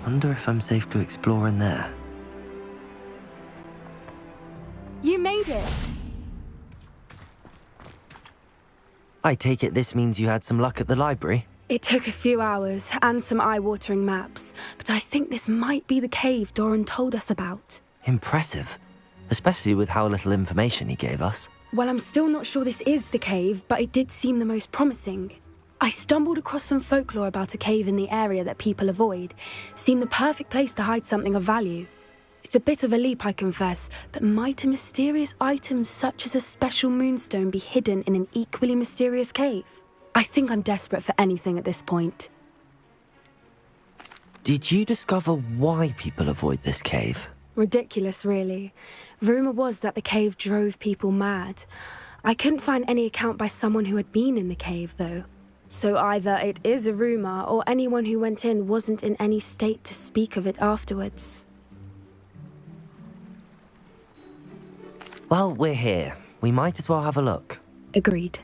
Wonder if I'm safe to explore in there. You made it! I take it this means you had some luck at the library? It took a few hours and some eye-watering maps, but I think this might be the cave Doran told us about. Impressive. Especially with how little information he gave us. Well, I'm still not sure this is the cave, but it did seem the most promising. I stumbled across some folklore about a cave in the area that people avoid. Seemed the perfect place to hide something of value. It's a bit of a leap, I confess, but might a mysterious item such as a special moonstone be hidden in an equally mysterious cave? I think I'm desperate for anything at this point. Did you discover why people avoid this cave? Ridiculous, really. Rumour was that the cave drove people mad. I couldn't find any account by someone who had been in the cave, though. So either it is a rumour, or anyone who went in wasn't in any state to speak of it afterwards. Well, we're here. We might as well have a look. Agreed.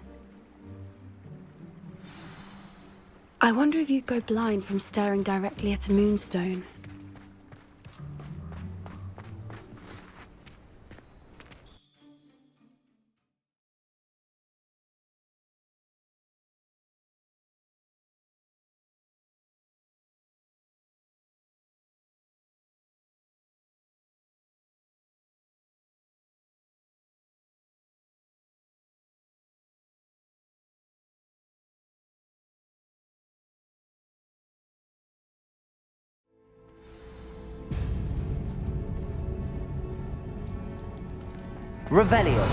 I wonder if you'd go blind from staring directly at a moonstone. Revelio.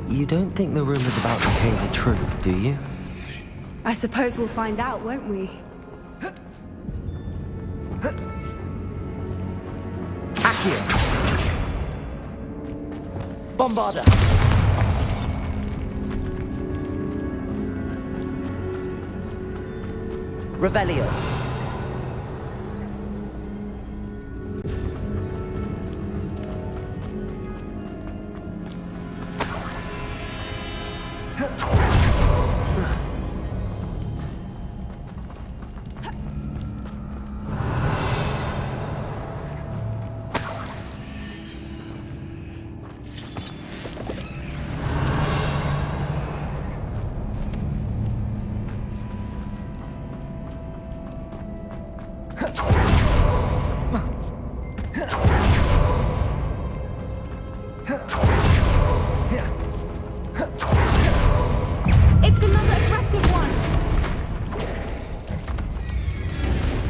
You don't think the rumors about the cave are true, do you? I suppose we'll find out, won't we? Accio! Bombarda! Revelio.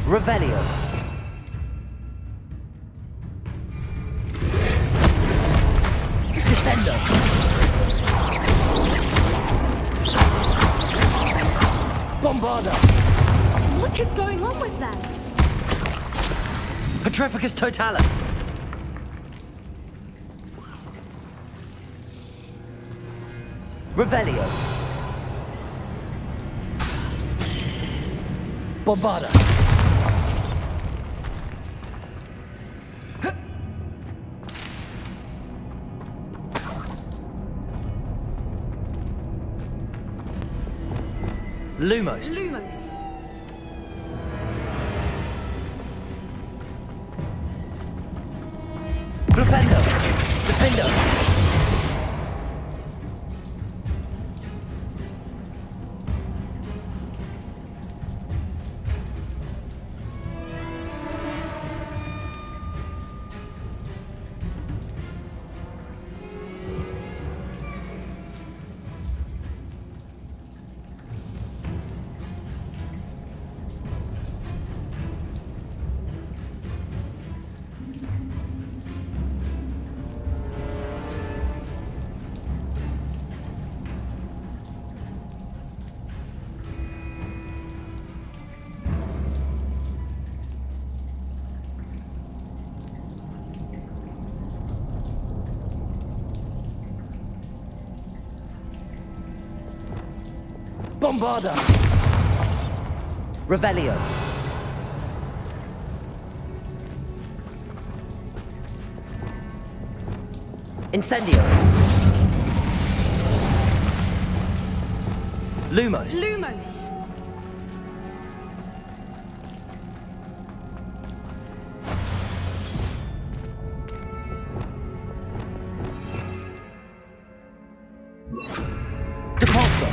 Revelio. Descendo. Bombarda. What is going on with them? Petrificus totalis. Revelio. Bombarda. Lumos. Lumos. Flipendo. Defendo. Bombarda. Revelio. Incendio. Lumos. Lumos! Depulso.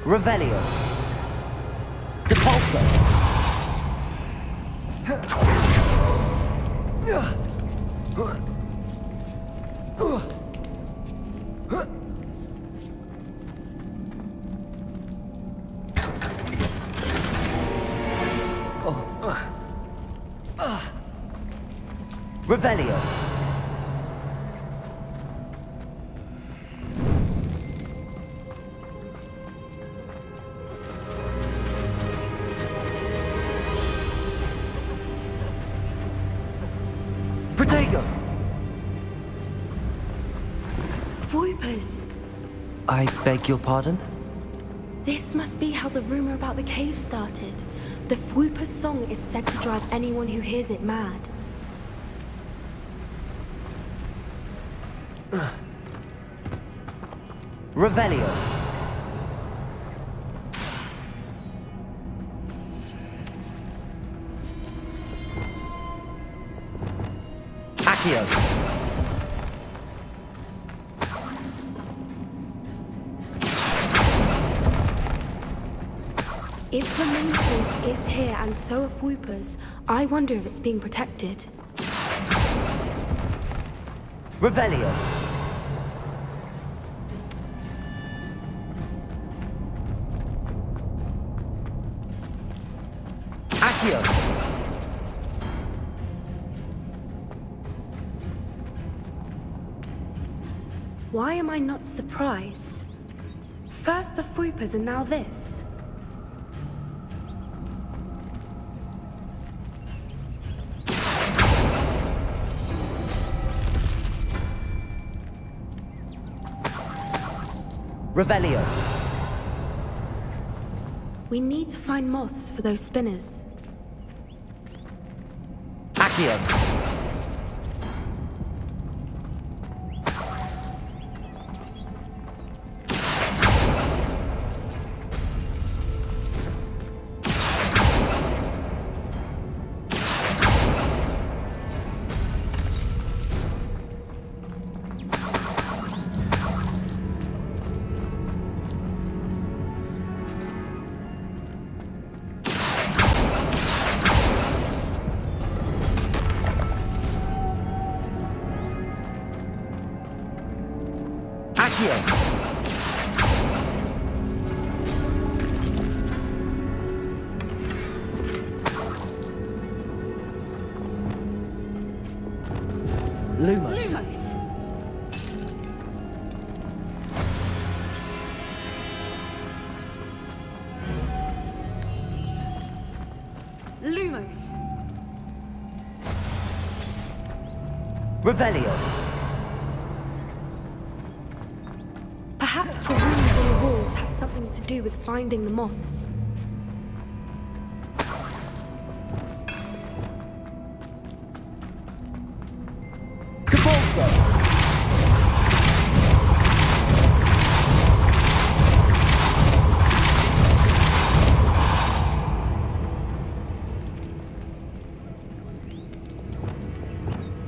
Revelio. Depulso. Revelio. Protego. Voipers! I beg your pardon? This must be how the rumor about the cave started. The Fwooper's song is said to drive anyone who hears it mad. Revelio. Accio. If the moonstone is here and so are Fwoopers, I wonder if it's being protected. Revelio. Accio. Why am I not surprised? First the Fwoopers and now this. Revelio. We need to find moths for those spinners. Accio. Accio. Lumos. Lumos! Lumos! Revelio. Perhaps the runes on the walls have something to do with finding the moths. Depulso.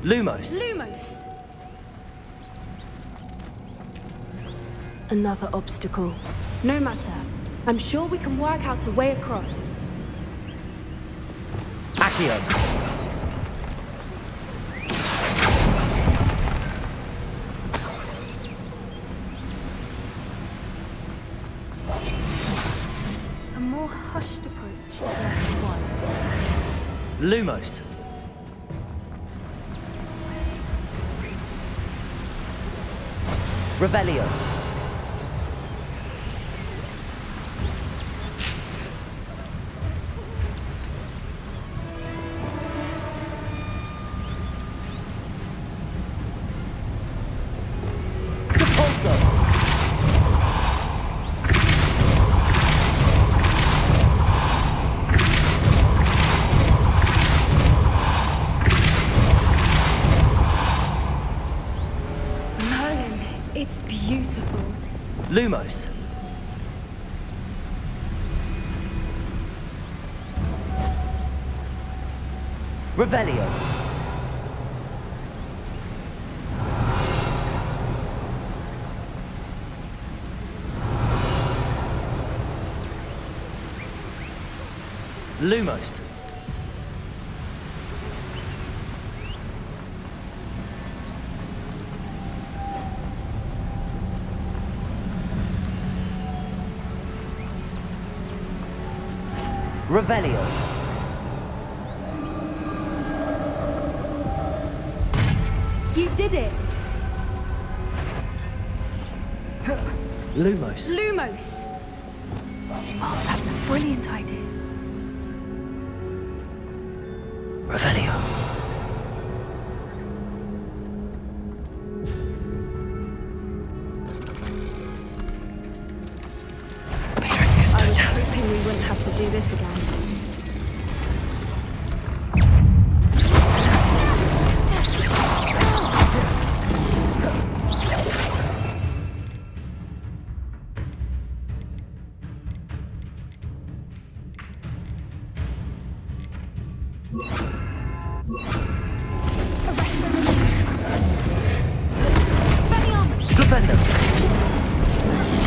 Lumos. Lumos! Another obstacle. No matter. I'm sure we can work out a way across. Accio. A more hushed approach is left wise. Lumos. Revelio. Depulso. Lumos. Revelio. Lumos. Revelio. You did it! Lumos. Lumos! Oh, that's a brilliant idea. Revelio. I was hoping we wouldn't have to do this again. Defender.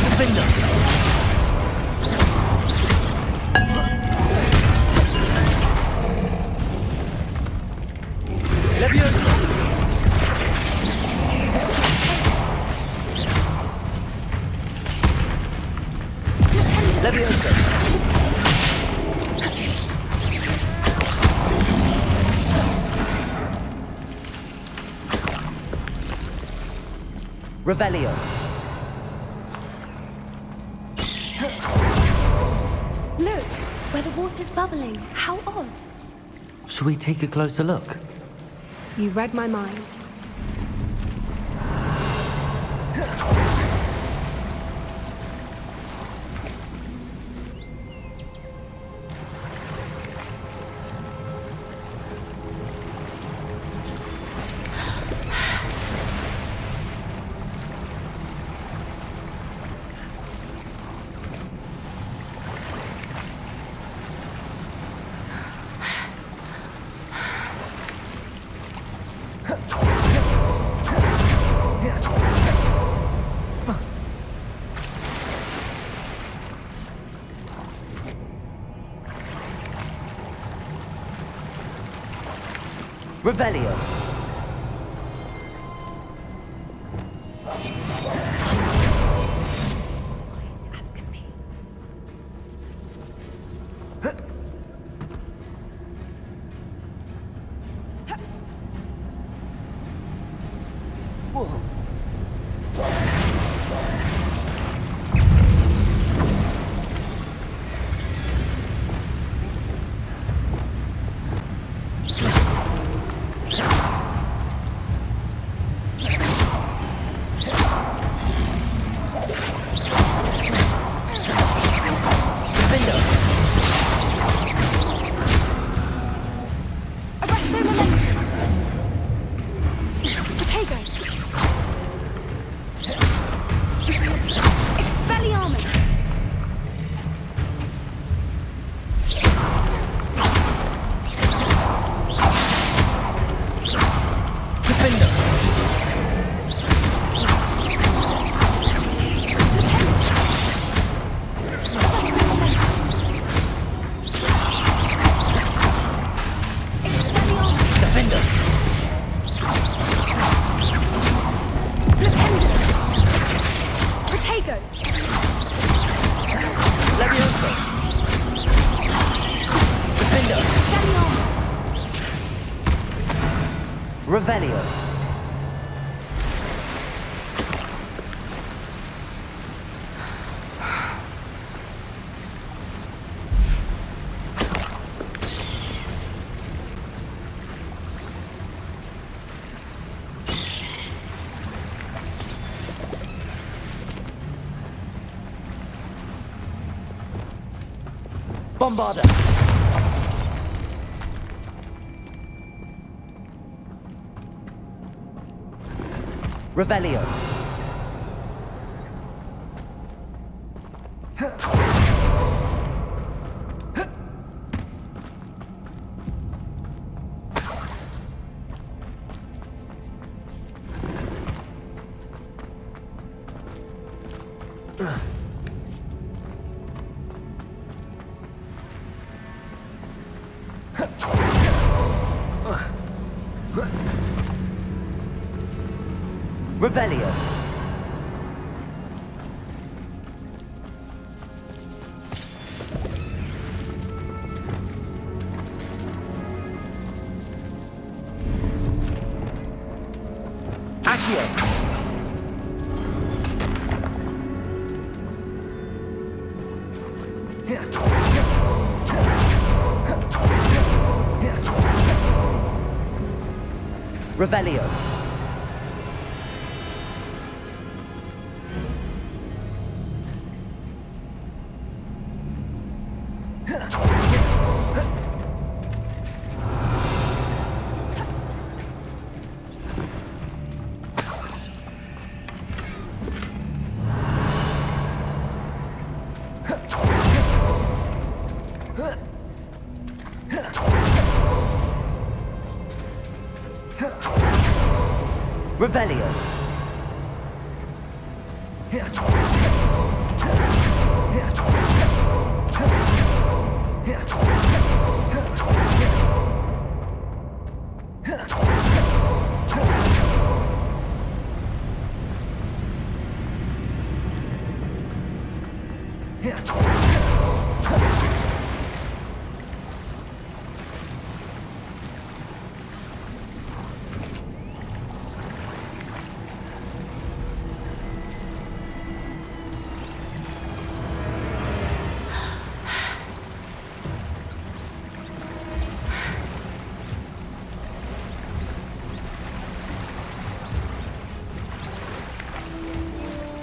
Defender. Leviosa. Leviosa. Revelio. Look, where the water's bubbling. How odd. Shall we take a closer look? You read my mind. Revelio. As can be. Revelio. Bombarda. Revelio. Revelio. Accio. Revelio. Revelio.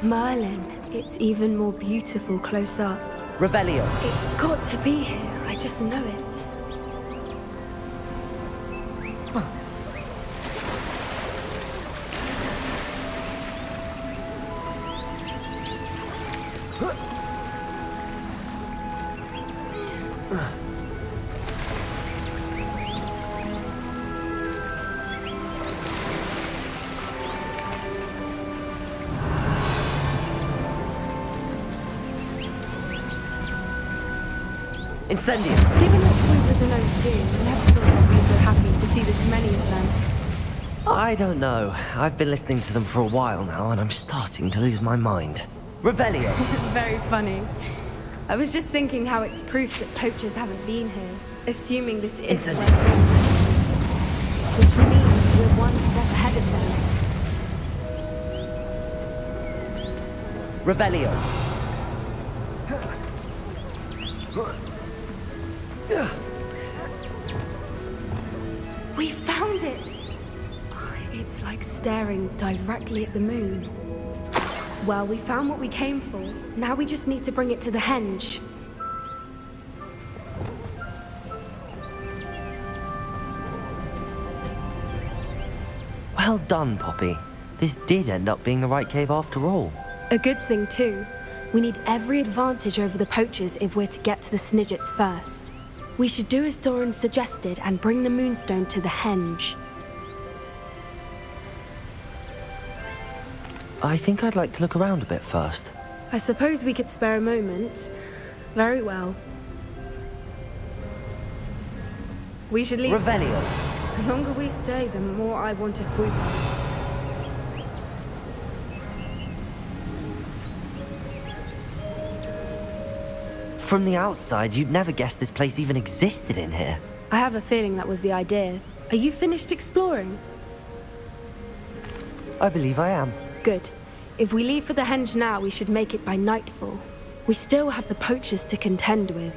Merlin, it's even more beautiful close up. Revelio. It's got to be here, I just know it. Incendium. Given that food was a known to do, I never thought I'd be so happy to see this many of them. I don't know. I've been listening to them for a while now, and I'm starting to lose my mind. Revelio. Very funny. I was just thinking how it's proof that poachers haven't been here, assuming this is Incendium. where Ranrok is, which means we're one step ahead of them. Revelio. We found it! It's like staring directly at the moon. Well, we found what we came for. Now we just need to bring it to the henge. Well done, Poppy. This did end up being the right cave after all. A good thing, too. We need every advantage over the poachers if we're to get to the Snidgets first. We should do as Doran suggested and bring the moonstone to the henge. I think I'd like to look around a bit first. I suppose we could spare a moment. Very well. We should leave. Revelio. The longer we stay, the more I want to food them. From the outside, you'd never guess this place even existed in here. I have a feeling that was the idea. Are you finished exploring? I believe I am. Good. If we leave for the henge now, we should make it by nightfall. We still have the poachers to contend with.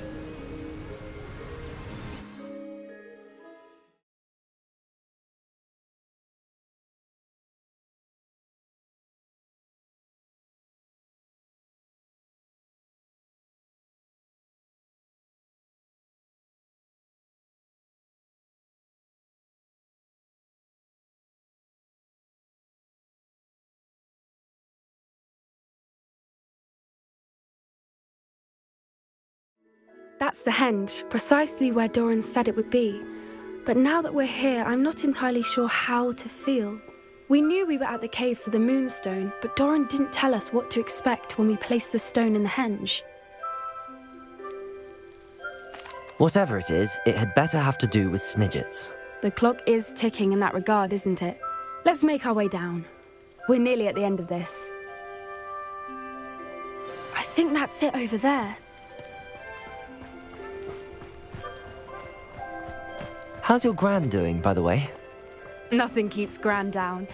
That's the henge, precisely where Doran said it would be. But now that we're here, I'm not entirely sure how to feel. We knew we were at the cave for the moonstone, but Doran didn't tell us what to expect when we placed the stone in the henge. Whatever it is, it had better have to do with Snidgets. The clock is ticking in that regard, isn't it? Let's make our way down. We're nearly at the end of this. I think that's it over there. How's your gran doing, by the way? Nothing keeps Gran down.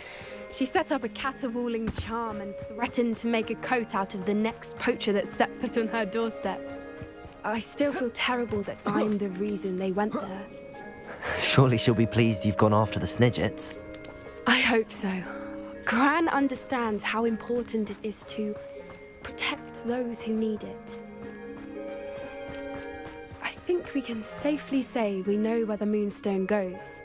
She set up a caterwauling charm and threatened to make a coat out of the next poacher that set foot on her doorstep. I still feel terrible that I'm the reason they went there. Surely she'll be pleased you've gone after the Snidgets. I hope so. Gran understands how important it is to protect those who need it. I think we can safely say we know where the moonstone goes.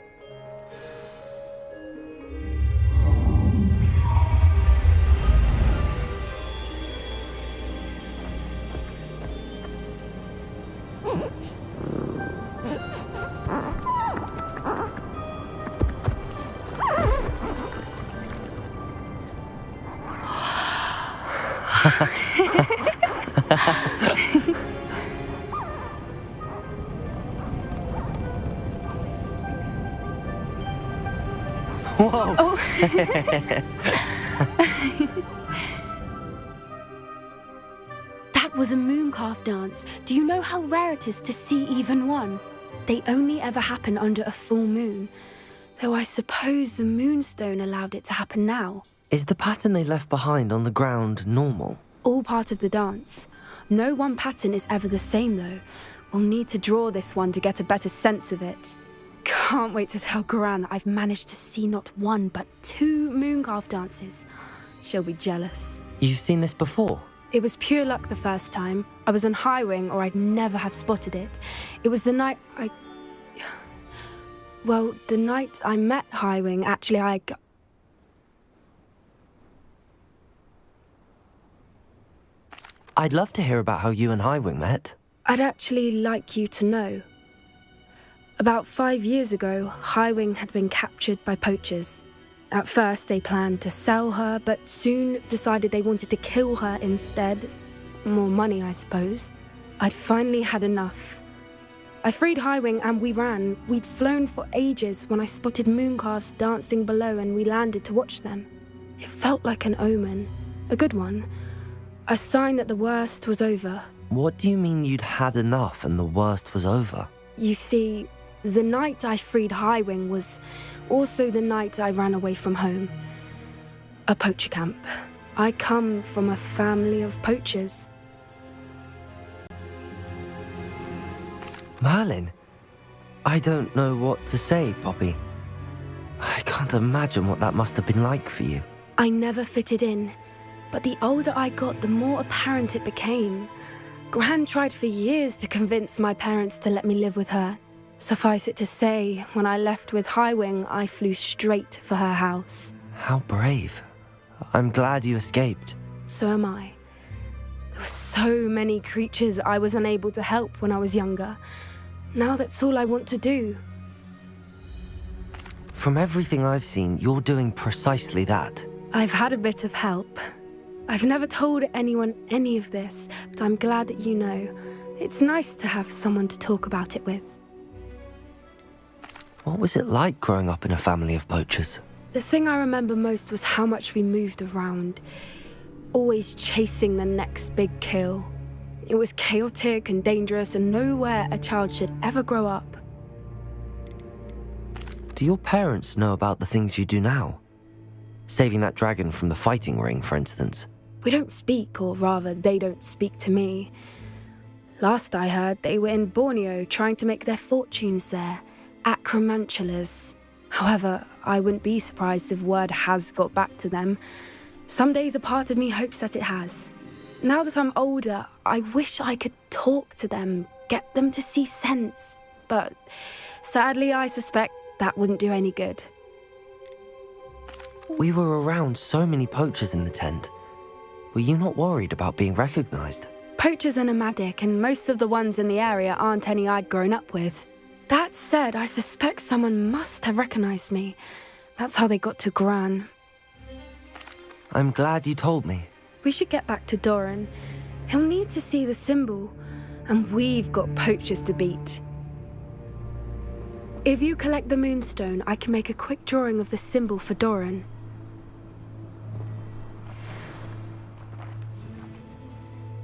Whoa! Oh. That was a mooncalf dance. Do you know how rare it is to see even one? They only ever happen under a full moon. Though I suppose the moonstone allowed it to happen now. Is the pattern they left behind on the ground normal? All part of the dance. No one pattern is ever the same, though. We'll need to draw this one to get a better sense of it. Can't wait to tell Gran that I've managed to see not one, but 2 mooncalf dances. She'll be jealous. You've seen this before? It was pure luck the first time. I was on Highwing, or I'd never have spotted it. It was the night Well, the night I met Highwing, actually, I'd love to hear about how you and Highwing met. I'd actually like you to know. About 5 years ago, Highwing had been captured by poachers. At first, they planned to sell her, but soon decided they wanted to kill her instead. More money, I suppose. I'd finally had enough. I freed Highwing and we ran. We'd flown for ages when I spotted mooncalves dancing below and we landed to watch them. It felt like an omen. A good one. A sign that the worst was over. What do you mean you'd had enough and the worst was over? You see, the night I freed Highwing was also the night I ran away from home. A poacher camp. I come from a family of poachers. Merlin? I don't know what to say, Poppy. I can't imagine what that must have been like for you. I never fitted in, but the older I got, the more apparent it became. Gran tried for years to convince my parents to let me live with her. Suffice it to say, when I left with Highwing, I flew straight for her house. How brave. I'm glad you escaped. So am I. There were so many creatures I was unable to help when I was younger. Now that's all I want to do. From everything I've seen, you're doing precisely that. I've had a bit of help. I've never told anyone any of this, but I'm glad that you know. It's nice to have someone to talk about it with. What was it like growing up in a family of poachers? The thing I remember most was how much we moved around, always chasing the next big kill. It was chaotic and dangerous and nowhere a child should ever grow up. Do your parents know about the things you do now? Saving that dragon from the fighting ring, for instance. We don't speak, or rather, they don't speak to me. Last I heard, they were in Borneo trying to make their fortunes there. Acromantulas. However, I wouldn't be surprised if word has got back to them. Some days a part of me hopes that it has. Now that I'm older, I wish I could talk to them, get them to see sense. But sadly, I suspect that wouldn't do any good. We were around so many poachers in the tent. Were you not worried about being recognized? Poachers are nomadic, and most of the ones in the area aren't any I'd grown up with. That said, I suspect someone must have recognized me. That's how they got to Gran. I'm glad you told me. We should get back to Doran. He'll need to see the symbol, and we've got poachers to beat. If you collect the moonstone, I can make a quick drawing of the symbol for Doran.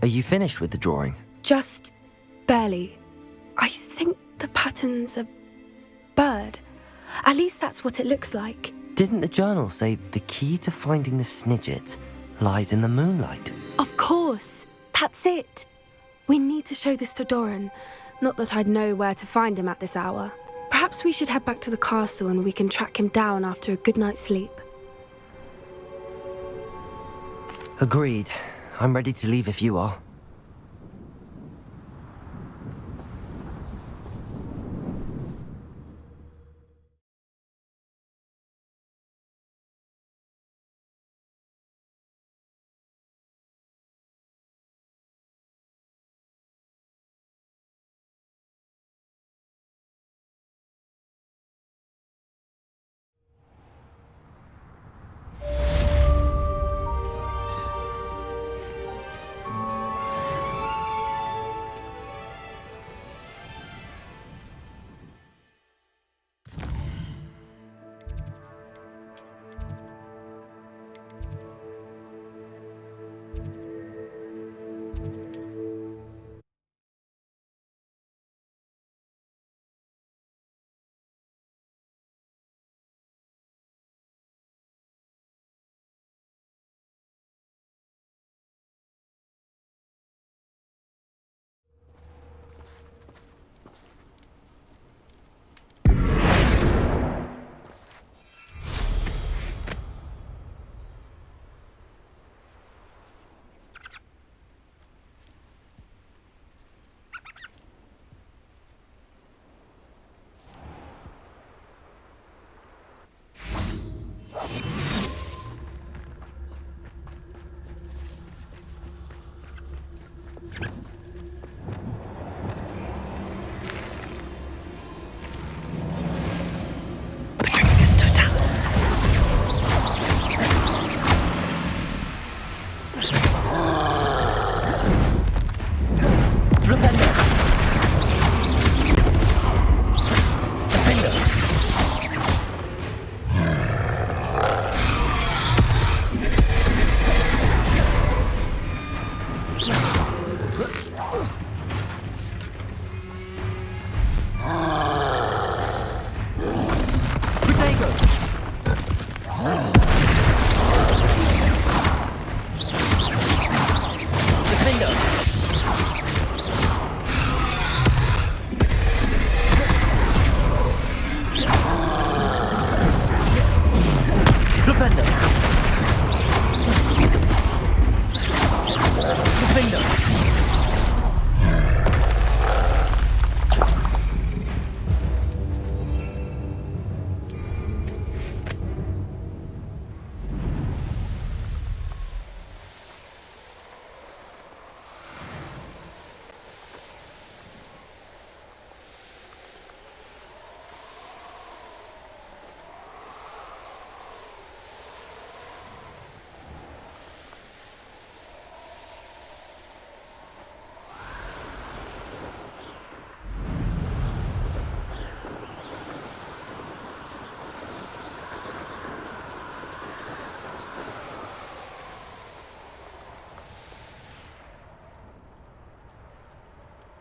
Are you finished with the drawing? Just barely. I think the pattern's a bird. At least that's what it looks like. Didn't the journal say the key to finding the Snidget lies in the moonlight? Of course. That's it. We need to show this to Doran. Not that I'd know where to find him at this hour. Perhaps we should head back to the castle and we can track him down after a good night's sleep. Agreed. I'm ready to leave if you are.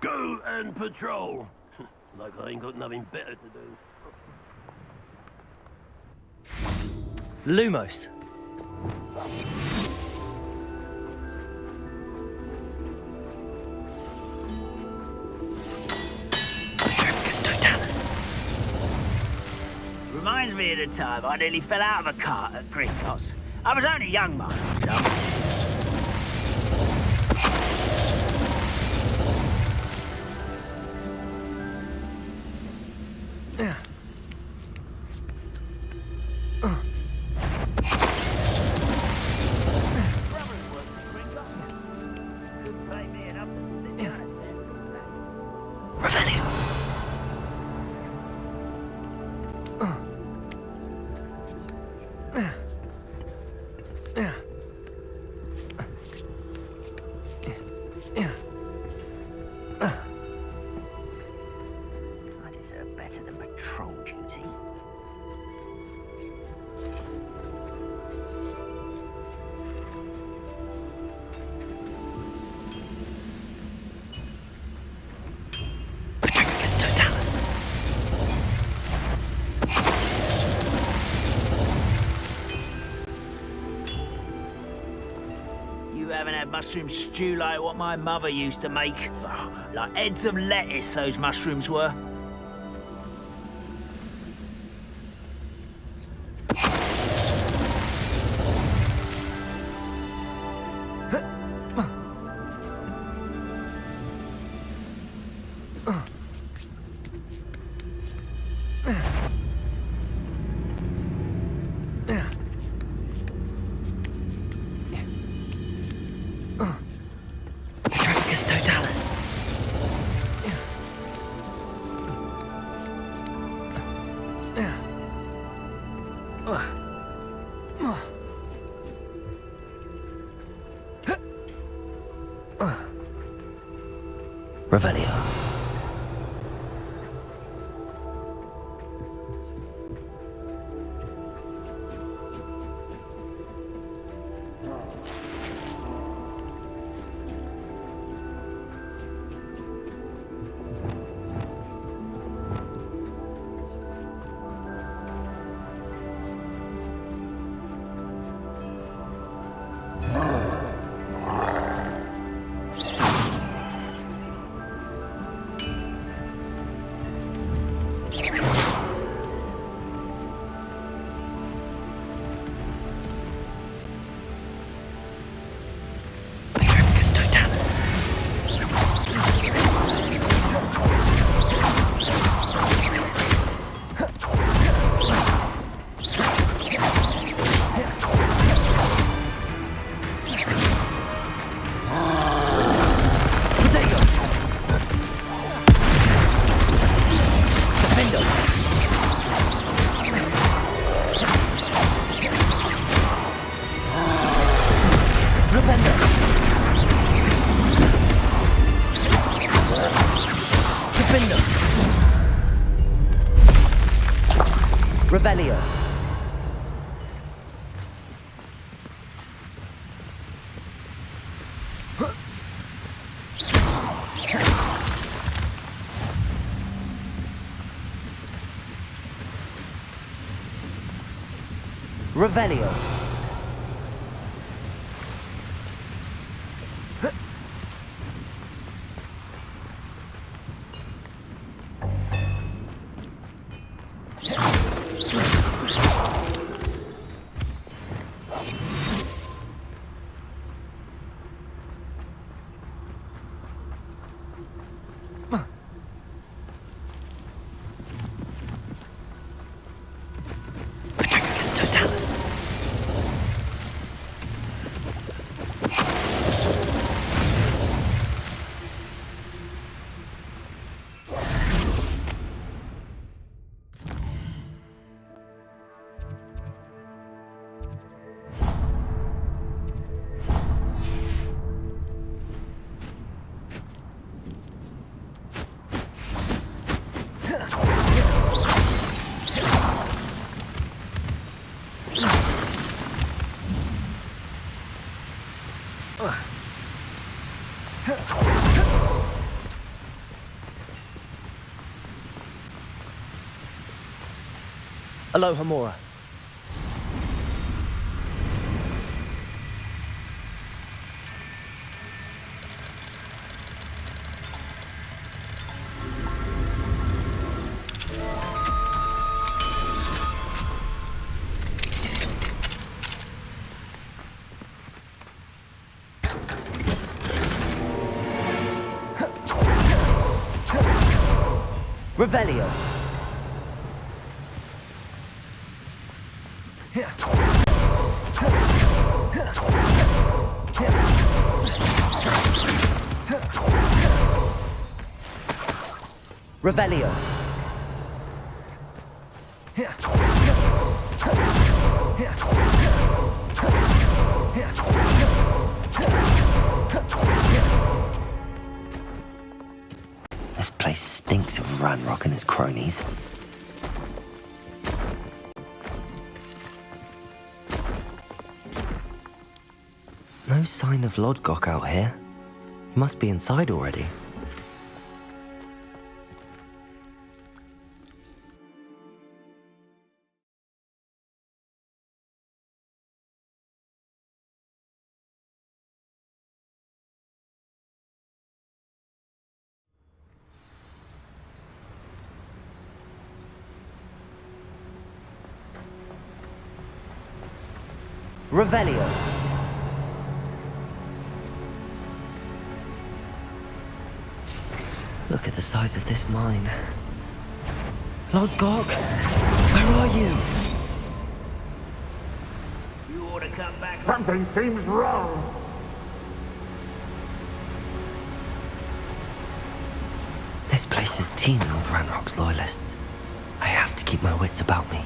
Go and patrol. Like I ain't got nothing better to do. Lumos. Reminds me of the time I nearly fell out of a cart at Gringotts. I was only young, mind you. mushroom stew like what my mother used to make. Oh, like heads of lettuce, those mushrooms were. Tragedies totalis. Revelio. Revelio. Revelio. Tragedies totalis. Aloha Mora. Revelio. Revelio. This place stinks of Ranrok and his cronies. No sign of Lodgok out here. He must be inside already. Revelio. Look at the size of this mine. Lodgok, where are you? You ought to come back. Something seems wrong. This place is teeming with Ranrok's loyalists. I have to keep my wits about me.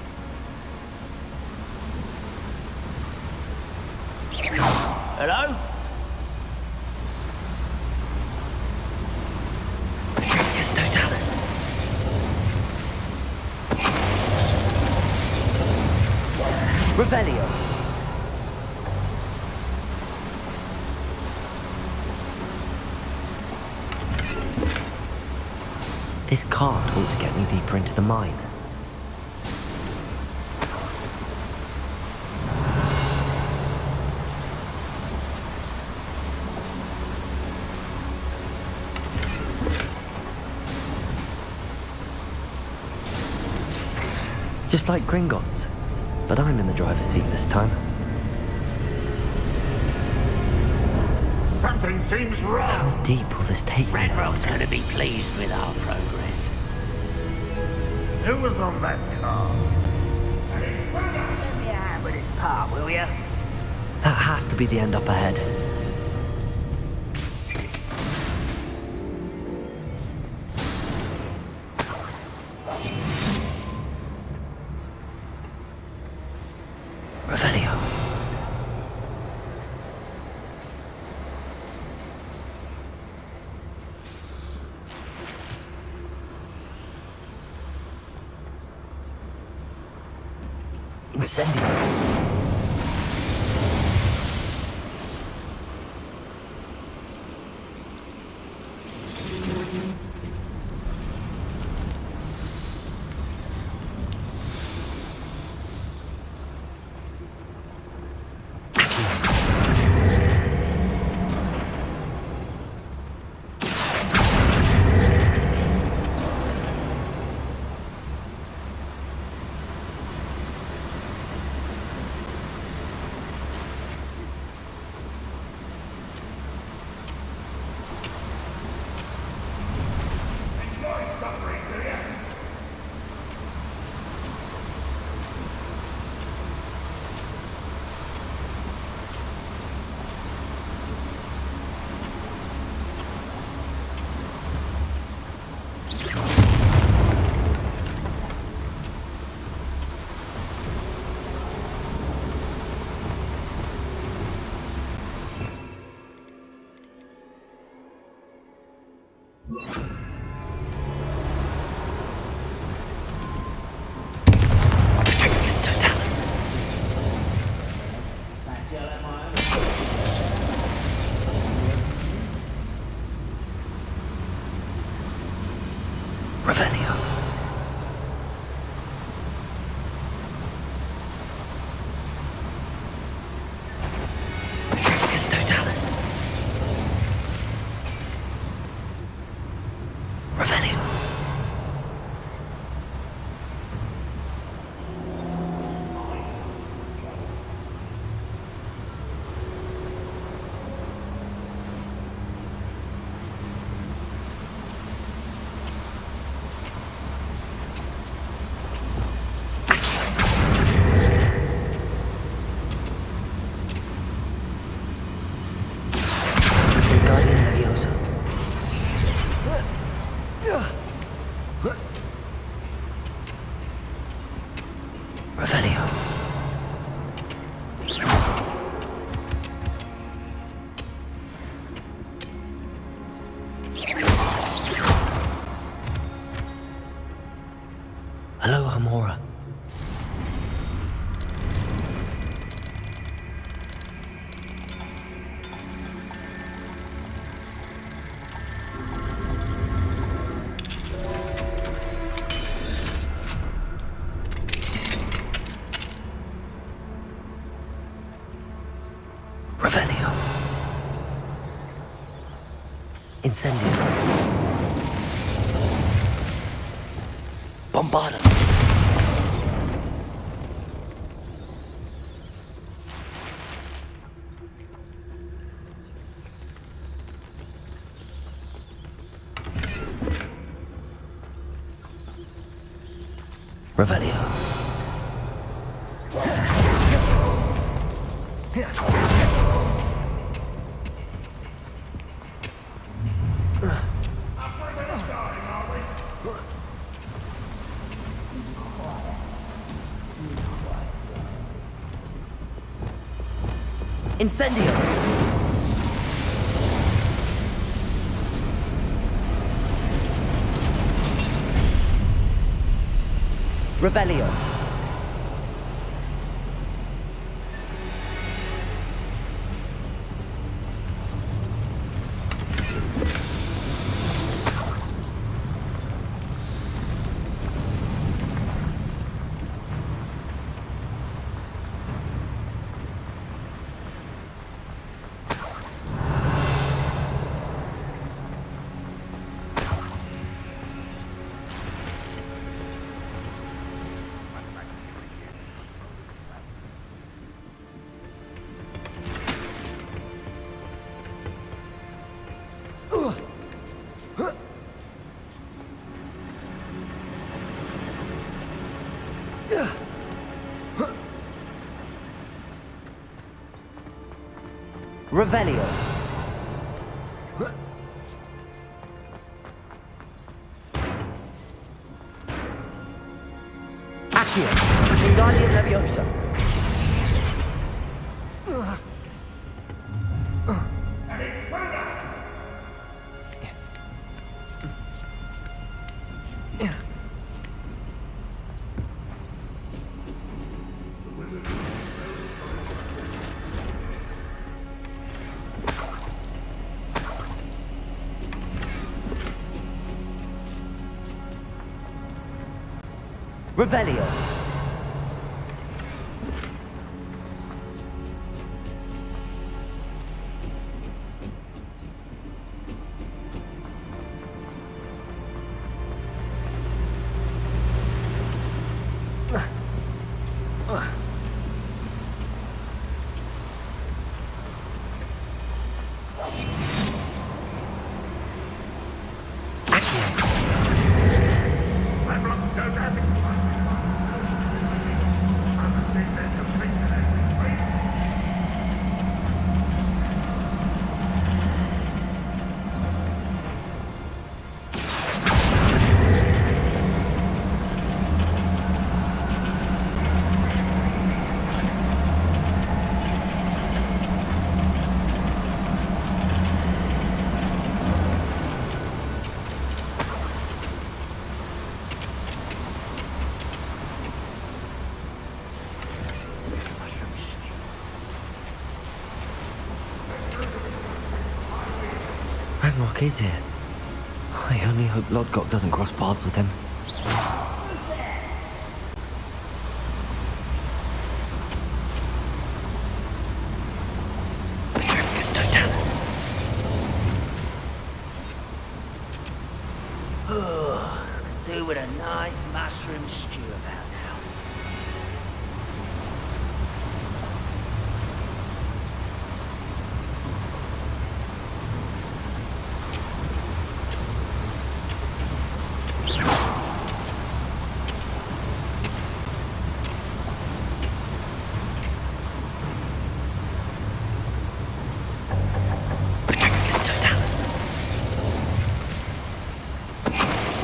Hello? Yes, Totalis. Revelio. This card ought to get me deeper into the mine. Just like Gringotts, but I'm in the driver's seat this time. Something seems wrong. How deep will this take me? Ranrok's going to be pleased with our progress. Who was on that car? Let me a hand with this part, will ya? That has to be the end up ahead. Revelio. Incendio. Revelio. Tragedies Totalis. Revelio. Revelio. Hello, Hamora. Revelio. Incendio. Bombarda. Revelio. Incendio! Revelio. Revelio. Accio. Wingardium Leviosa. Revelio. Ranrok is here. I only hope Lodgok doesn't cross paths with him. Do with a nice mushroom stew about now.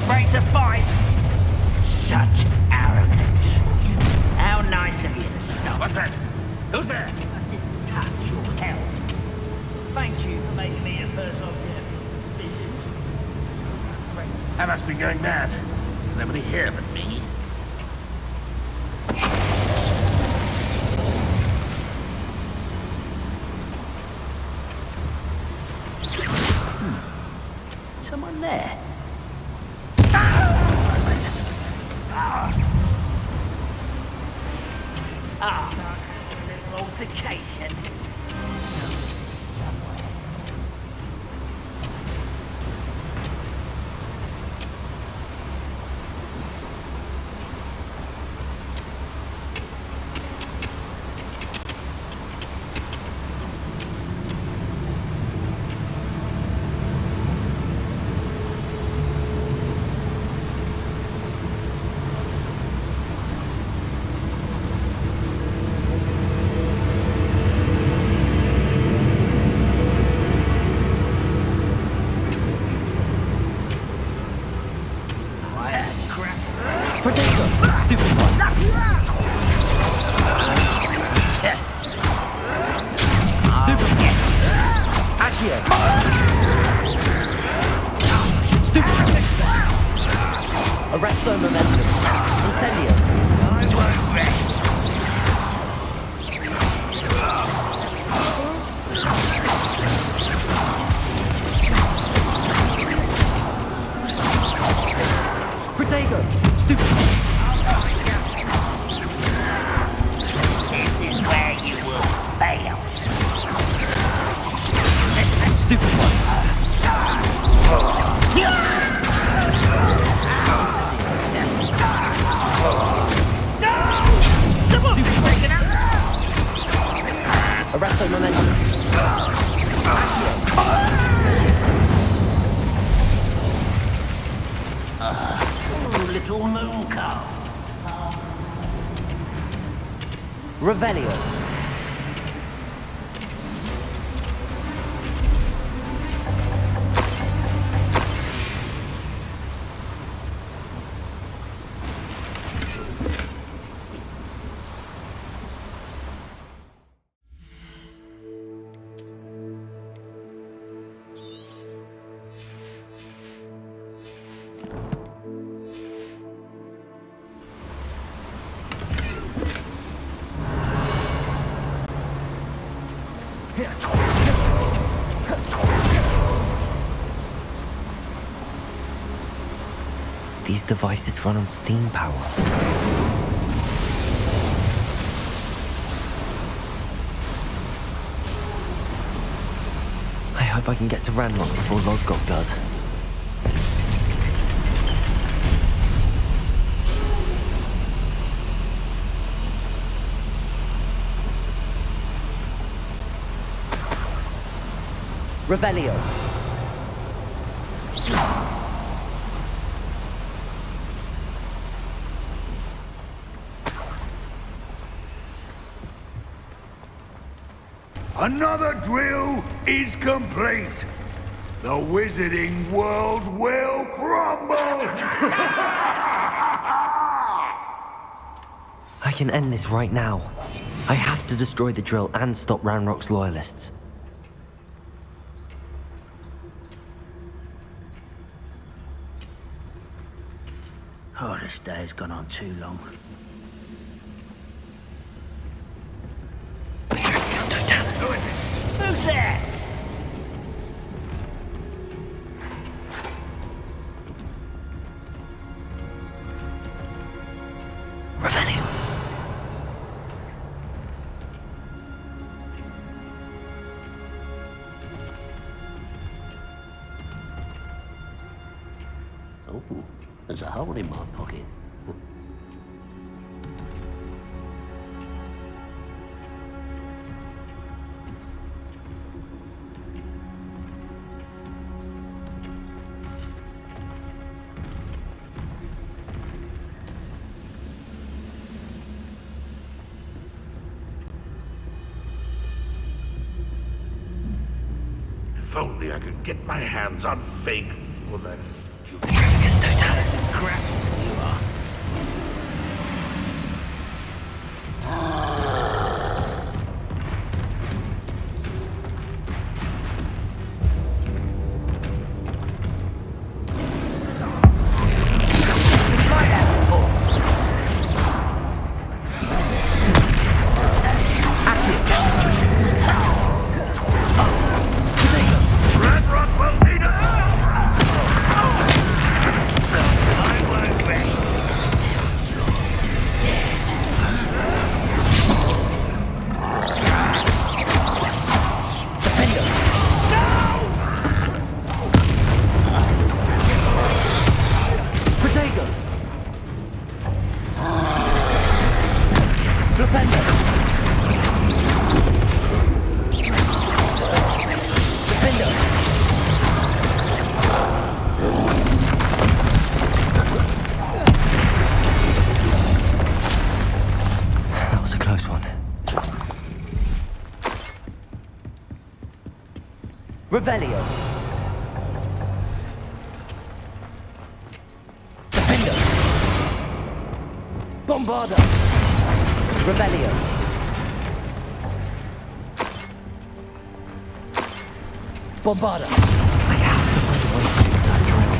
Ready to fight? Such arrogance. How nice of you to stop. What's that? Who's there? I didn't touch your help. Thank you for making me a first object of suspicions. I must be going mad. There's nobody here but me. Someone there. Little altercation. Stupid one. Stupid one. Accio. Stupid one. Arresto momentum. Incendio. I won't rest. Protego. Stupid one. This is where you will fail. Stupid one. Someone's breaking up. Arresto momentum. Little moon cow. Revelio. These devices run on steam power. I hope I can get to Ranrok before Lodgok does. Revelio. Another drill is complete. The wizarding world will crumble! I can end this right now. I have to destroy the drill and stop Ranrock's loyalists. Oh, this day's gone on too long. Who's there? Revelio. Oh, there's a hole in my pocket. If only I could get my hands on fake. Well, that's... Petrificus totalis. Crap, you are. Ranrok will need us! I won't rest. Protego. Flipendo. Defendo. That was a close one. Revelio. Defendo. Bombarda! Rebellion! Bombarda! I have to find a way to do that drill.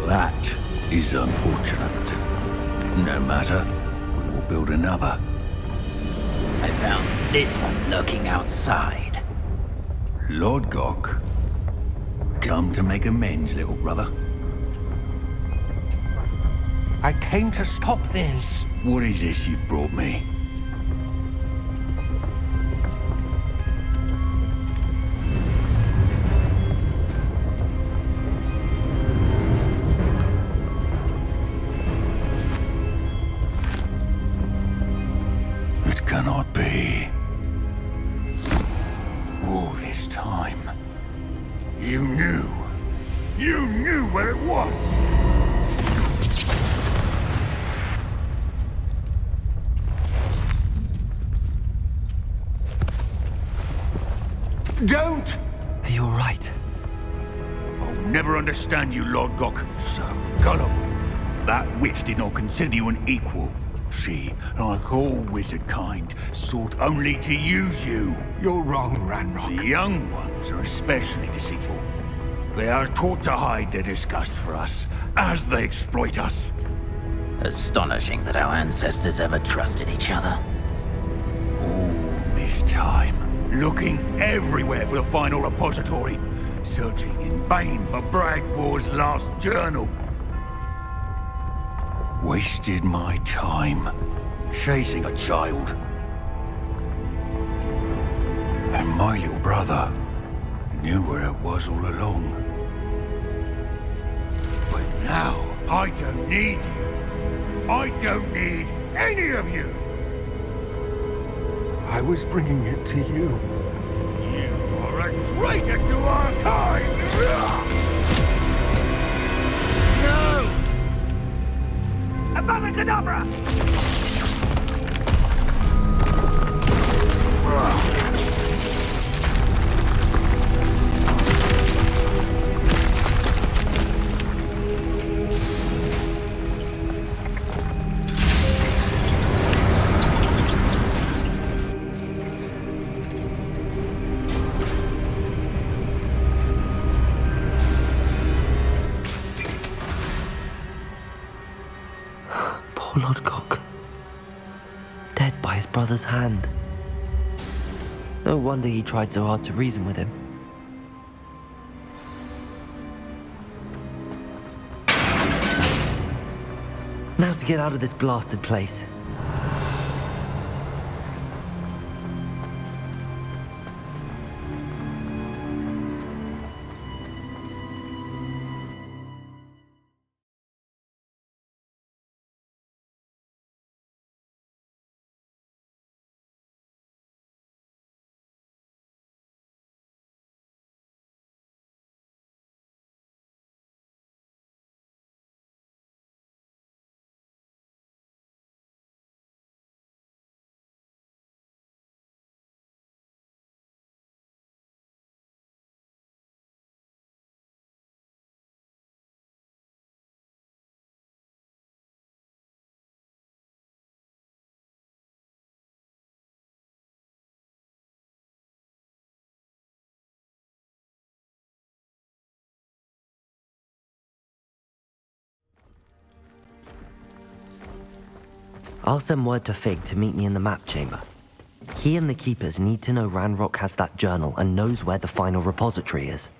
That is unfortunate. No matter, we will build another. I found this one lurking outside. Lodgok. Come to make amends, little brother. I came to stop this. What is this you've brought me? It cannot be. All this time. You knew. You knew where it was! Don't! Are you alright? I'll never understand you, Lodgok. So gullible. That witch did not consider you an equal. She, like all wizard kind, sought only to use you. You're wrong, Ranrok. The young ones are especially deceitful. They are taught to hide their disgust for us, as they exploit us. Astonishing that our ancestors ever trusted each other. All this time, looking everywhere for the final repository, searching in vain for Bragbor's last journal. Wasted my time, chasing a child. And my little brother knew where it was all along. But now, I don't need you. I don't need any of you. I was bringing it to you. You are a traitor to our kind! No! Abracadabra! Poor Lodgok. Dead by his brother's hand. No wonder he tried so hard to reason with him. Now to get out of this blasted place. I'll send word to Fig to meet me in the map chamber. He and the Keepers need to know Ranrok has that journal and knows where the final repository is.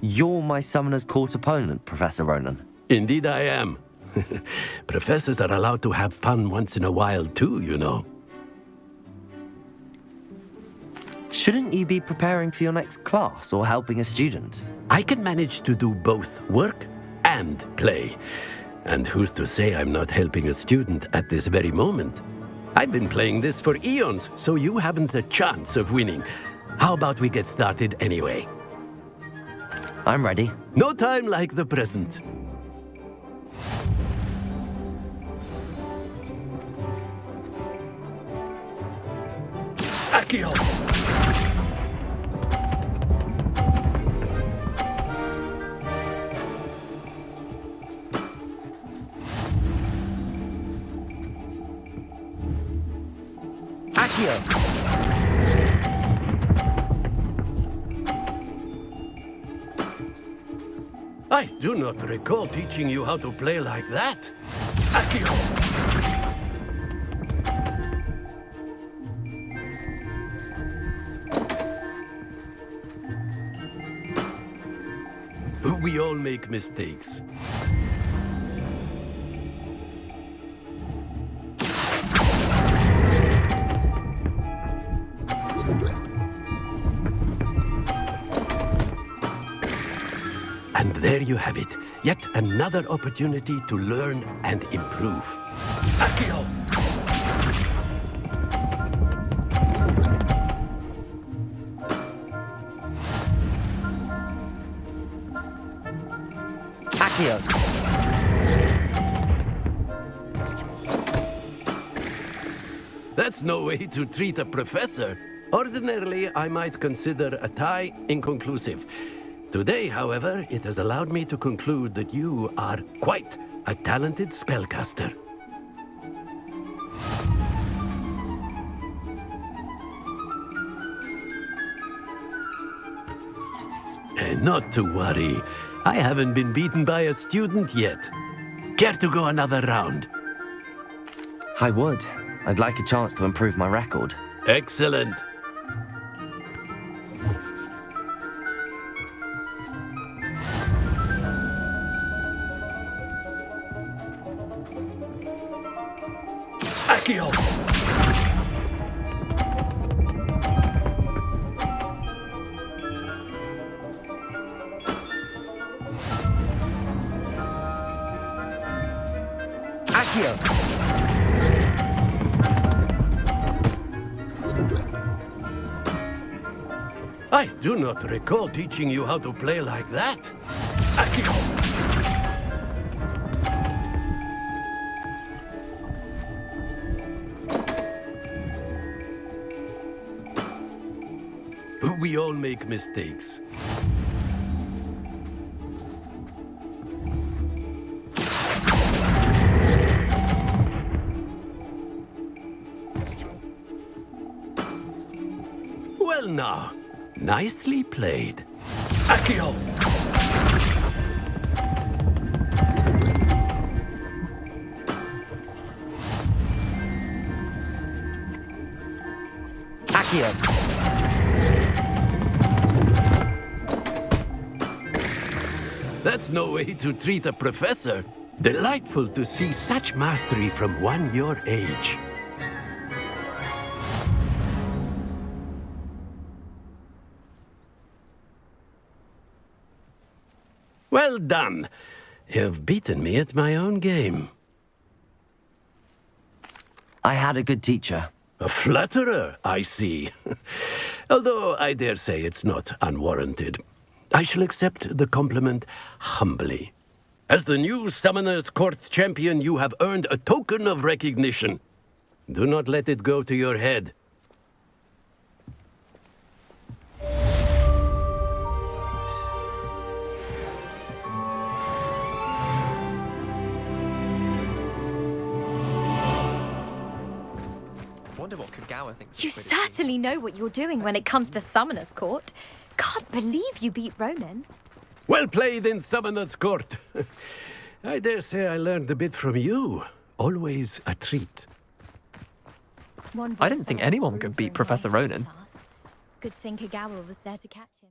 You're my Summoner's Court opponent, Professor Ronan. Indeed I am. Professors are allowed to have fun once in a while too, you know. Shouldn't you be preparing for your next class or helping a student? I can manage to do both work and play. And who's to say I'm not helping a student at this very moment? I've been playing this for eons, so you haven't a chance of winning. How about we get started anyway? I'm ready. No time like the present. Accio! Accio! I do not recall teaching you how to play like that. Accio! We all make mistakes. And there you have it. Yet another opportunity to learn and improve. Accio! Accio! That's no way to treat a professor. Ordinarily, I might consider a tie inconclusive. Today, however, it has allowed me to conclude that you are quite a talented spellcaster. And not to worry, I haven't been beaten by a student yet. Care to go another round? I would. I'd like a chance to improve my record. Excellent. Accio! Accio! I do not recall teaching you how to play like that. Accio! We all make mistakes. Well now, nicely played. Accio! Accio! That's no way to treat a professor. Delightful to see such mastery from one your age. Well done. You've beaten me at my own game. I had a good teacher. A flatterer, I see. Although I dare say it's not unwarranted. I shall accept the compliment humbly. As the new Summoner's Court champion, you have earned a token of recognition. Do not let it go to your head. You certainly know what you're doing when it comes to Summoner's Court. Can't believe you beat Ronan. Well played in Summoner's Court. I dare say I learned a bit from you. Always a treat. I didn't think anyone could beat Professor Ronan. Good thing Kagawa was there to catch him.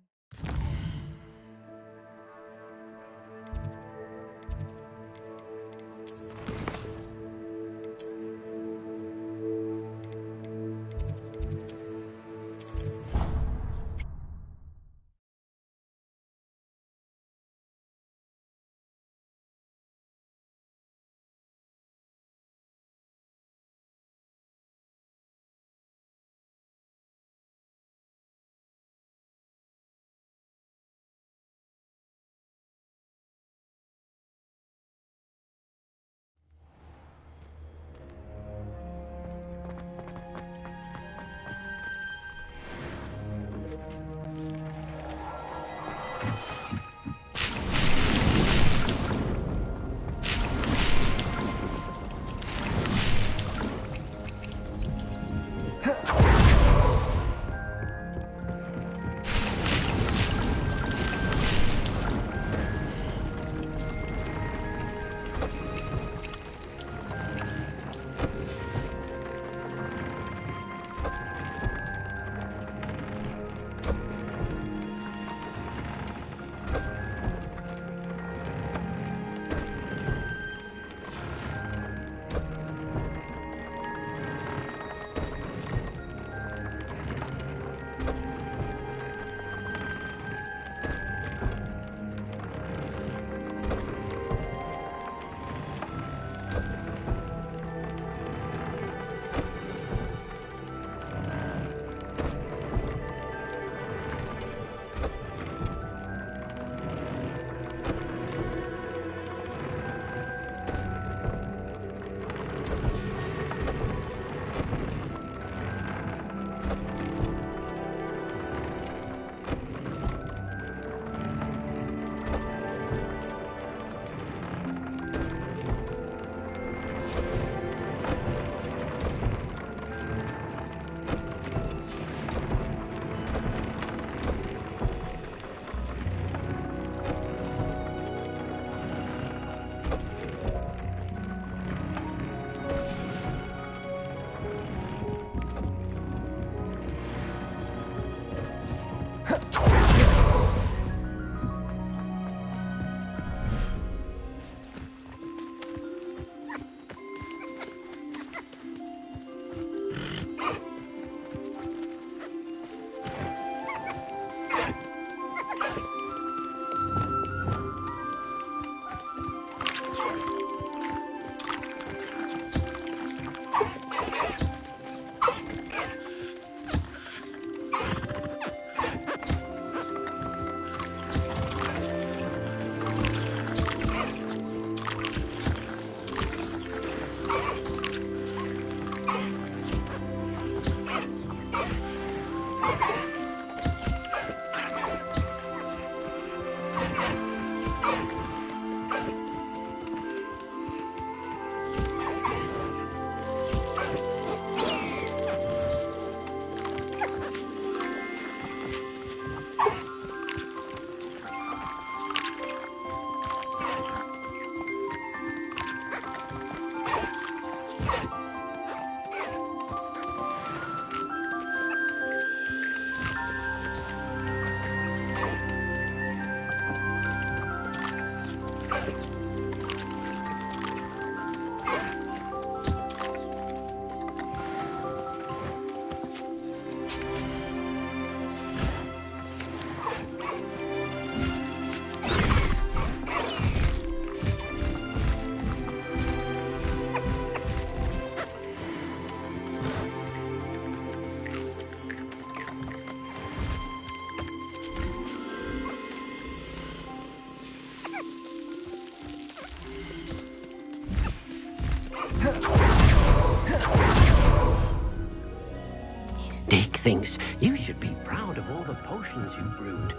Dick thinks you should be proud of all the potions you brewed.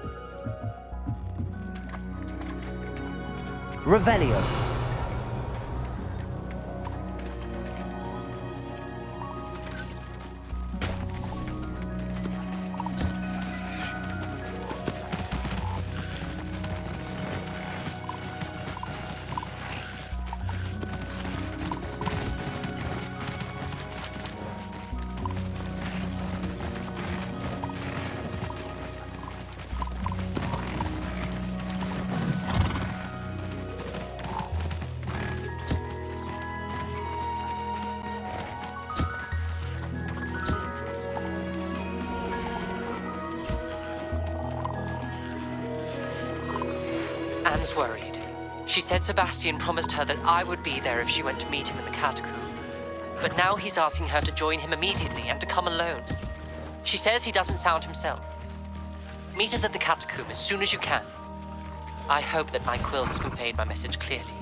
Revelio. Anne's worried. She said Sebastian promised her that I would be there if she went to meet him in the catacomb. But now he's asking her to join him immediately and to come alone. She says he doesn't sound himself. Meet us at the catacomb as soon as you can. I hope that my quill has conveyed my message clearly.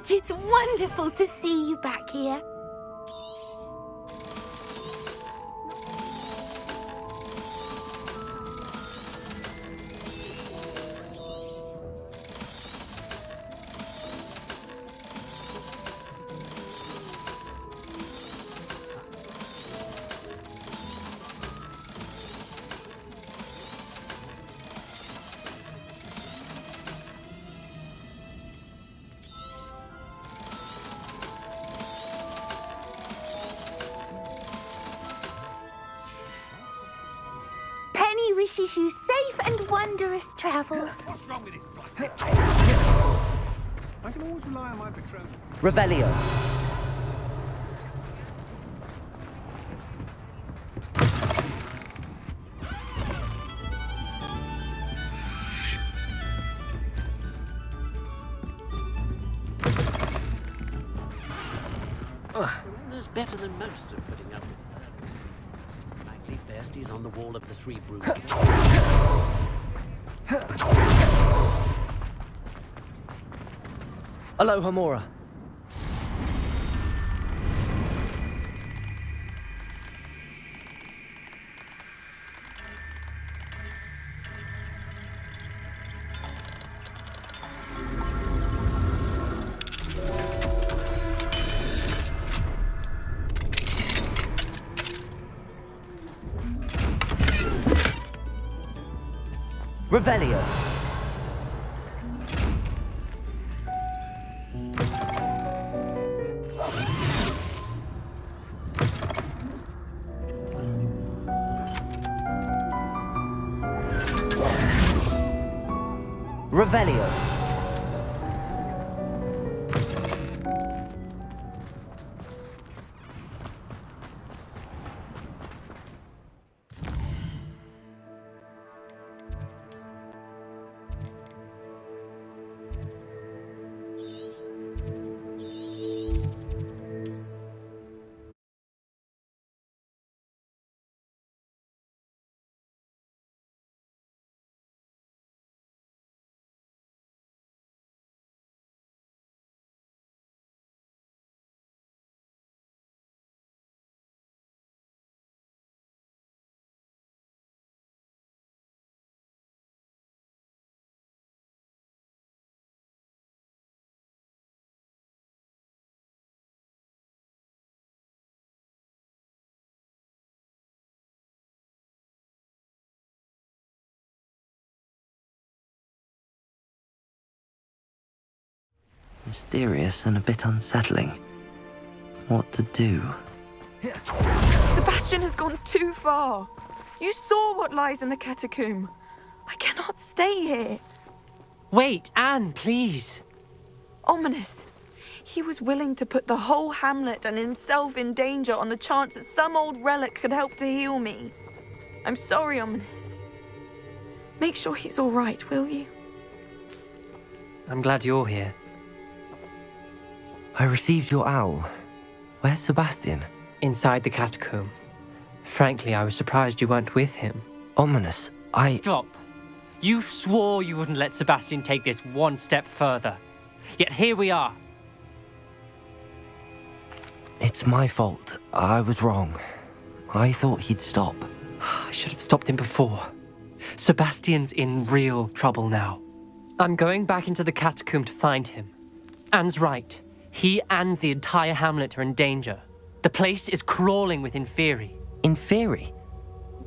But it's wonderful to see you back here. Penny wishes you safe and wondrous travels. What's wrong with this bastard? I can always rely on my betrothed. Revelio. It's better than most of putting up with her. Frankly, best is on the wall of the Three Brews. Aloha Mora. Revelio. Revelio. Mysterious and a bit unsettling. What to do? Sebastian has gone too far. You saw what lies in the catacomb. I cannot stay here. Wait, Anne, please. Ominous. He was willing to put the whole hamlet and himself in danger on the chance that some old relic could help to heal me. I'm sorry, Ominous. Make sure he's all right, will you? I'm glad you're here. I received your owl. Where's Sebastian? Inside the catacomb. Frankly, I was surprised you weren't with him. Ominous, Stop. You swore you wouldn't let Sebastian take this one step further. Yet here we are. It's my fault. I was wrong. I thought he'd stop. I should have stopped him before. Sebastian's in real trouble now. I'm going back into the catacomb to find him. Anne's right. He and the entire hamlet are in danger. The place is crawling with Inferi. Inferi?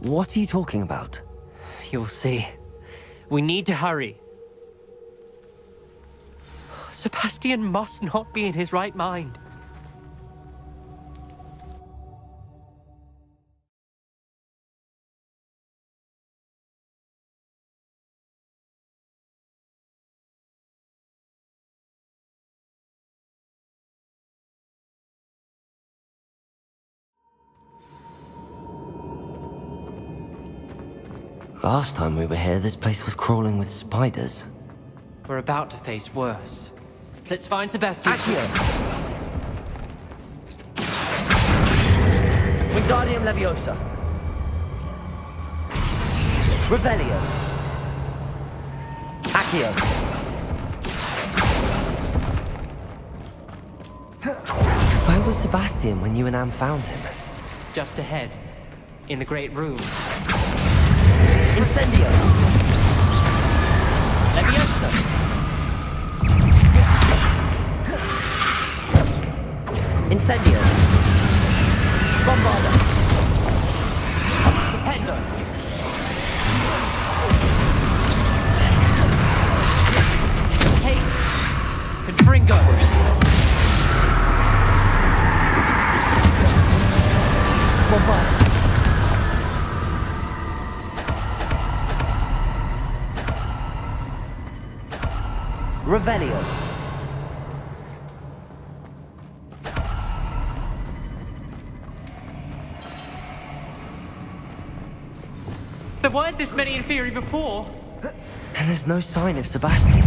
What are you talking about? You'll see. We need to hurry. Sebastian must not be in his right mind. Last time we were here, this place was crawling with spiders. We're about to face worse. Let's find Sebastian. Accio! Wingardium Leviosa. Revelio. Accio. was Sebastian when you and Anne found him? Just ahead, in the great room. Incendio! Leviosa! Incendio! Bombarda! Stupendo! Hey! Confringo! Bombarda! Revelio! There weren't this many in theory before! And there's no sign of Sebastian.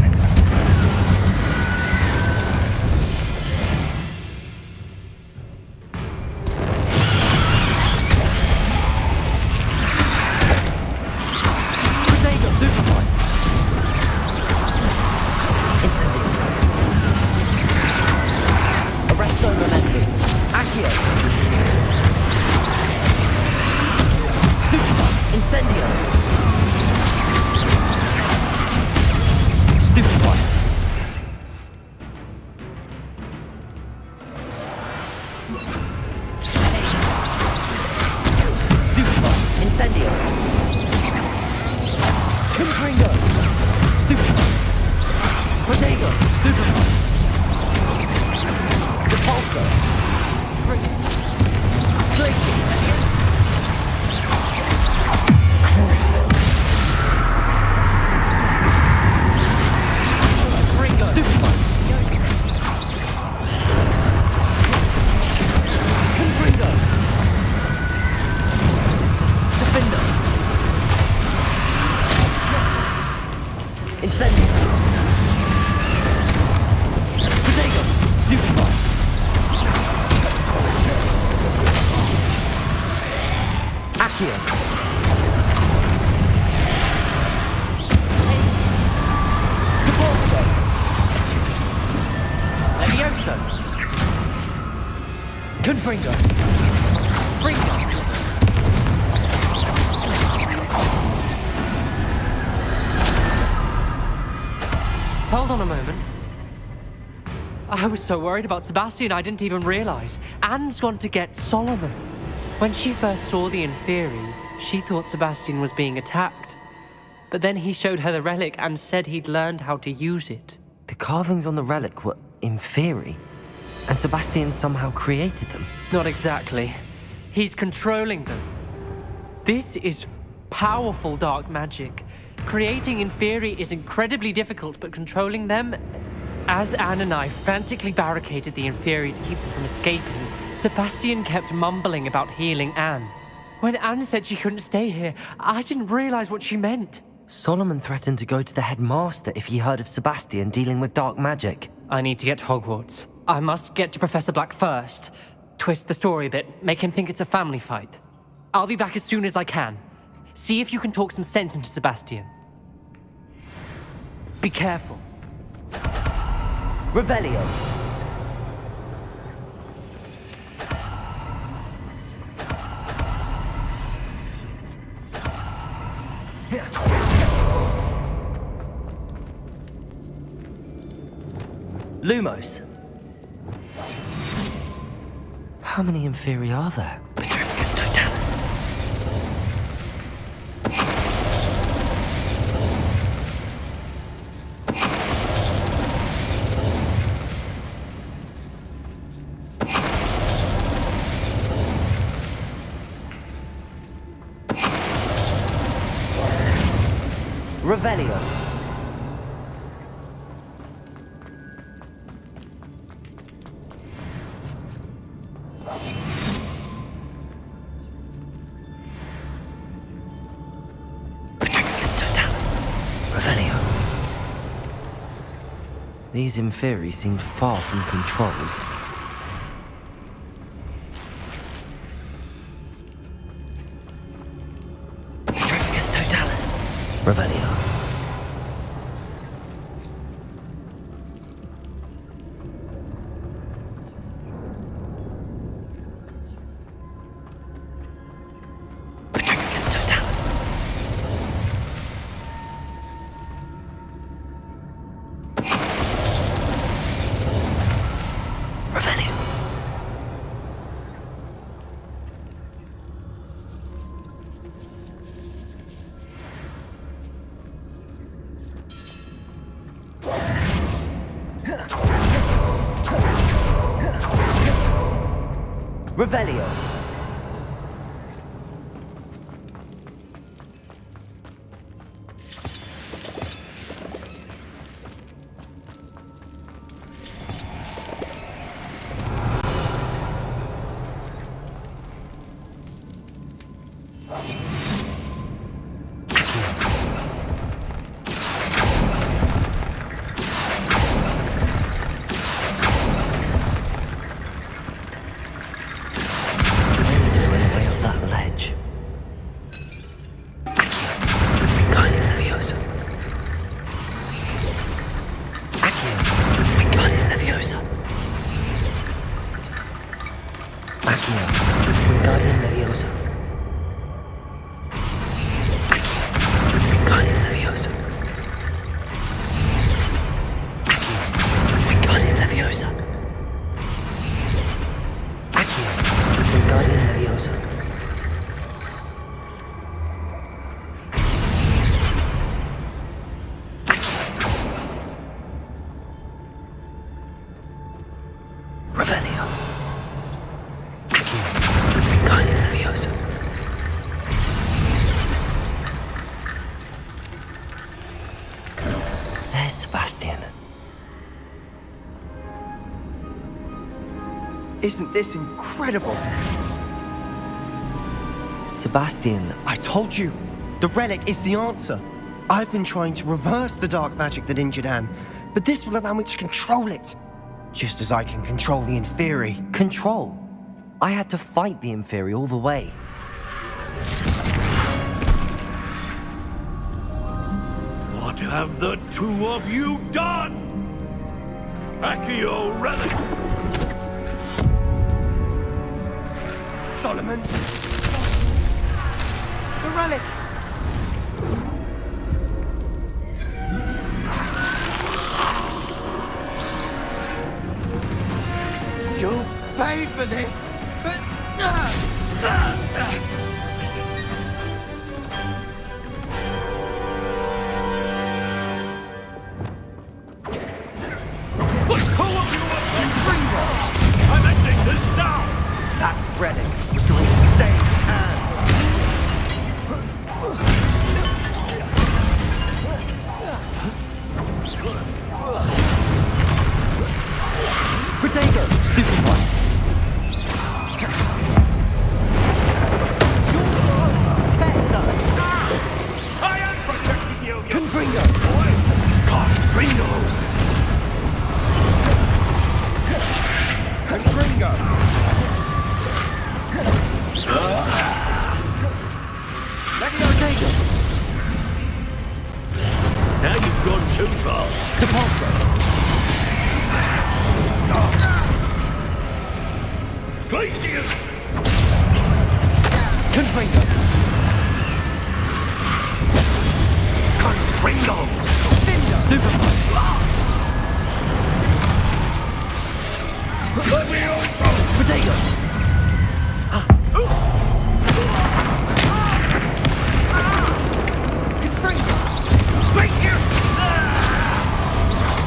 Hold on a moment. I was so worried about Sebastian I didn't even realize. Anne's gone to get Solomon. When she first saw the Inferi, she thought Sebastian was being attacked. But then he showed her the relic and said he'd learned how to use it. The carvings on the relic were Inferi, and Sebastian somehow created them. Not exactly. He's controlling them. This is powerful dark magic. Creating Inferi is incredibly difficult, but controlling them... As Anne and I frantically barricaded the Inferi to keep them from escaping, Sebastian kept mumbling about healing Anne. When Anne said she couldn't stay here, I didn't realize what she meant. Solomon threatened to go to the headmaster if he heard of Sebastian dealing with dark magic. I need to get to Hogwarts. I must get to Professor Black first. Twist the story a bit, make him think it's a family fight. I'll be back as soon as I can. See if you can talk some sense into Sebastian. Be careful. Revelio. Lumos. How many Inferi are there? Petrificus Totalis. Revelio. Petrificus Totalis. Revelio. These Inferi seemed far from controlled. Petrificus Totalis. Revelio. Revelio. There's Sebastian. Isn't this incredible? Sebastian. I told you, the relic is the answer. I've been trying to reverse the dark magic that injured Anne, but this will allow me to control it. Just as I can control the Inferi. Control? I had to fight the Inferi all the way. What have the two of you done? Accio relic! Solomon! The relic! You'll pay for this! I'm ending this now! That relic was going to save Anne! Protego! Stupid one! I am protecting you! Confringo! Confringo! Confringo! Now you've gone too far. Depulso! Glacius! Confringo! Confringo! Stupefy! Protego!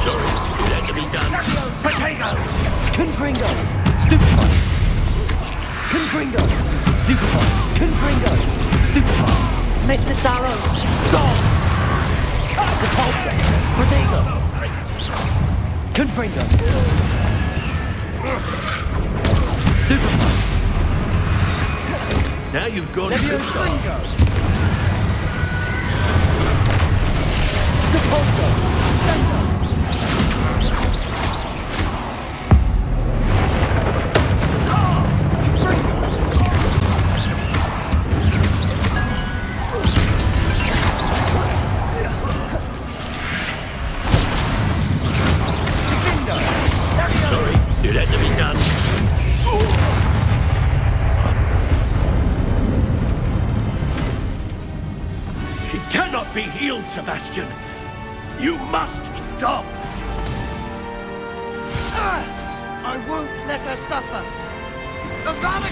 Sorry, it had to be done. Protego! Confringo! Stupefy! Confringo! Stupefy! Confringo! Stupefy! Mr. Sorrow! Stop! Depulso! Protego! Confringo! Stupefy! Now you've gone too far. Depulso! Sorry, it had to be done. She cannot be healed, Sebastian. You must stop. I won't let her suffer! Avada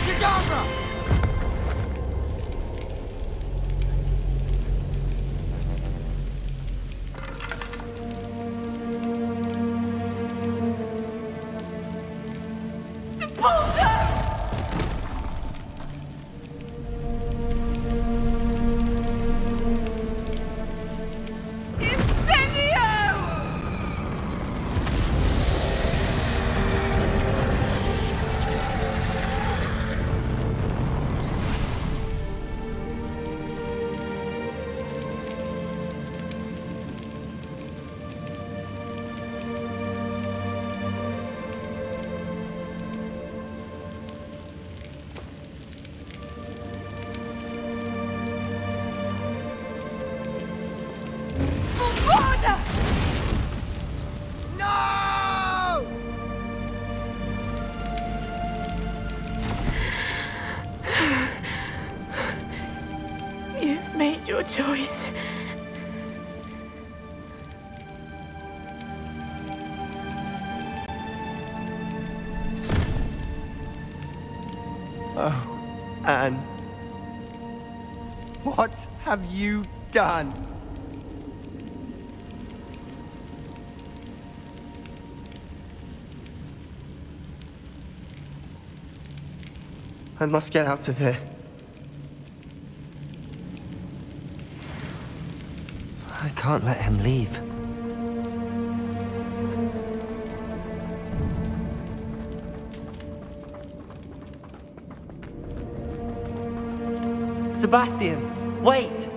your choice. Oh, Anne. What have you done? I must get out of here. I can't let him leave. Sebastian, wait!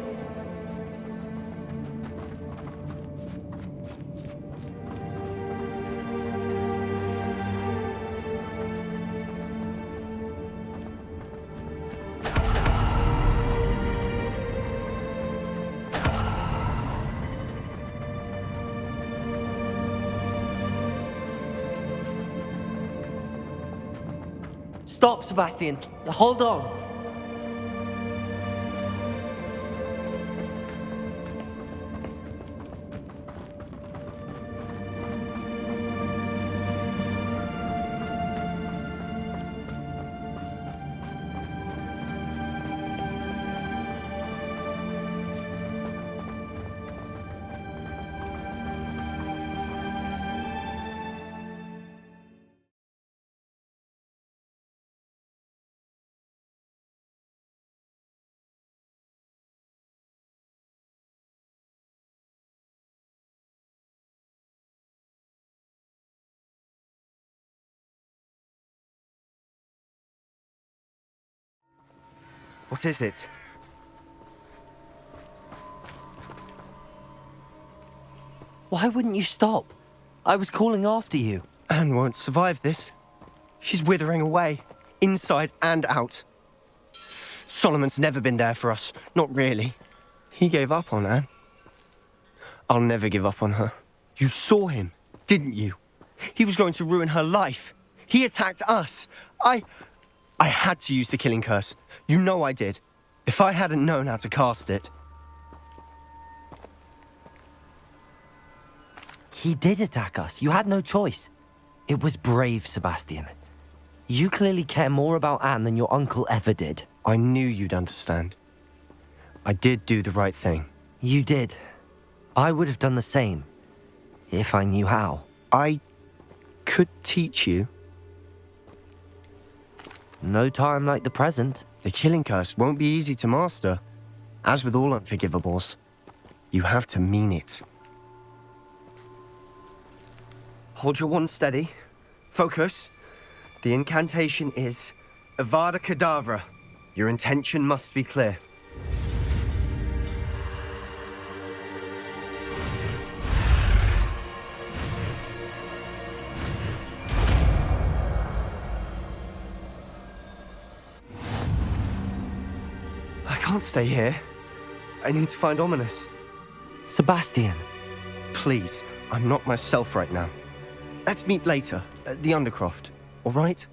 Stop, Sebastian. Hold on. What is it? Why wouldn't you stop? I was calling after you. Anne won't survive this. She's withering away, inside and out. Solomon's never been there for us. Not really. He gave up on Anne. I'll never give up on her. You saw him, didn't you? He was going to ruin her life. He attacked us. I had to use the killing curse. You know I did. If I hadn't known how to cast it... He did attack us. You had no choice. It was brave, Sebastian. You clearly care more about Anne than your uncle ever did. I knew you'd understand. I did do the right thing. You did. I would have done the same, if I knew how. I could teach you. No time like the present. The killing curse won't be easy to master. As with all unforgivables, you have to mean it. Hold your wand steady. Focus. The incantation is Avada Kedavra. Your intention must be clear. I can't stay here. I need to find Ominous. Sebastian. Please, I'm not myself right now. Let's meet later at the Undercroft, all right?